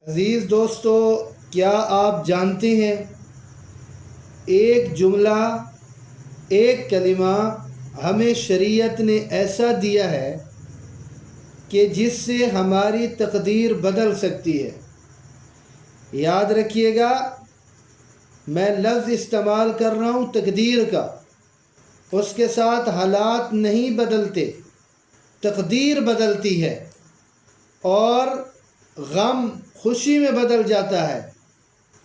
अज़ीज़ दोस्तों, क्या आप जानते हैं एक जुमला, एक कलिमा हमें शरीयत ने ऐसा दिया है कि जिससे हमारी तकदीर बदल सकती है। याद रखिएगा, मैं लफ्ज़ इस्तेमाल कर रहा हूँ तकदीर का। उसके साथ हालात नहीं बदलते, तकदीर बदलती है और गम खुशी में बदल जाता है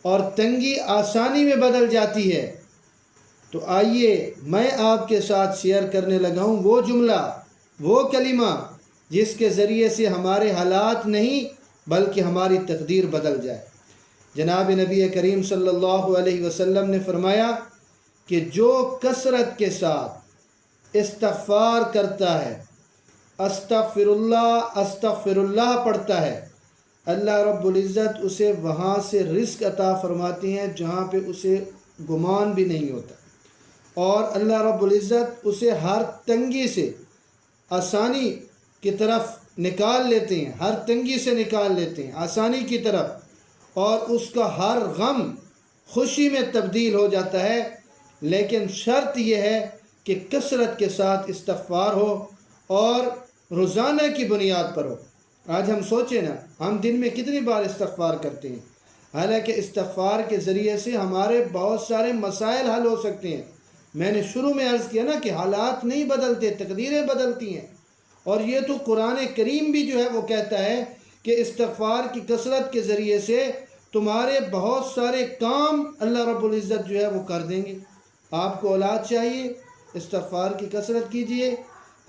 और तंगी आसानी में बदल जाती है। तो आइए मैं आपके साथ शेयर करने लगा हूँ वो जुमला, वो कलिमा जिसके ज़रिए से हमारे हालात नहीं बल्कि हमारी तकदीर बदल जाए। जनाब नबी करीम सल्लल्लाहु अलैहि वसल्लम ने फरमाया कि जो कसरत के साथ इस्तग़फ़ार करता है, अस्तग़फ़िरुल्लाह अस्तग़फ़िरुल्लाह पढ़ता है, अल्लाह रब्बुल इज़्ज़त उसे वहाँ से रिज़्क़ अता फरमाती हैं जहाँ पे उसे गुमान भी नहीं होता, और अल्लाह रब्बुल इज़्ज़त उसे हर तंगी से आसानी की तरफ निकाल लेते हैं, हर तंगी से निकाल लेते हैं आसानी की तरफ, और उसका हर गम खुशी में तब्दील हो जाता है। लेकिन शर्त यह है कि कसरत के साथ इस्तग़फ़ार हो और रोज़ाना की बुनियाद पर हो। आज हम सोचें ना, हम दिन में कितनी बार इस्तग़फ़ार करते हैं। हालांकि इस्तग़फ़ार के ज़रिए से हमारे बहुत सारे मसाइल हल हो सकते हैं। मैंने शुरू में अर्ज़ किया ना कि हालात नहीं बदलते, तकदीरें बदलती हैं। और ये तो कुरान करीम भी जो है वो कहता है कि इस्तग़फ़ार की कसरत के ज़रिए से तुम्हारे बहुत सारे काम अल्लाह रब्बुल इज़्ज़त जो है वो कर देंगे। आपको औलाद चाहिए, इस्तग़फ़ार की कसरत कीजिए।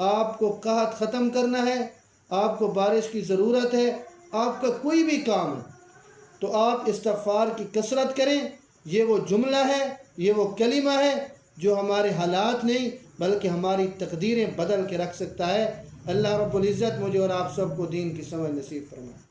आपको कहत ख़त्म करना है, आपको बारिश की ज़रूरत है, आपका कोई भी काम है तो आप इस्तग़फ़ार की कसरत करें। ये वो जुमला है, ये वो कलिमा है जो हमारे हालात नहीं बल्कि हमारी तकदीरें बदल के रख सकता है। अल्लाह रब्बुल इज़्ज़त मुझे और आप सबको दीन की समझ नसीब फरमाए।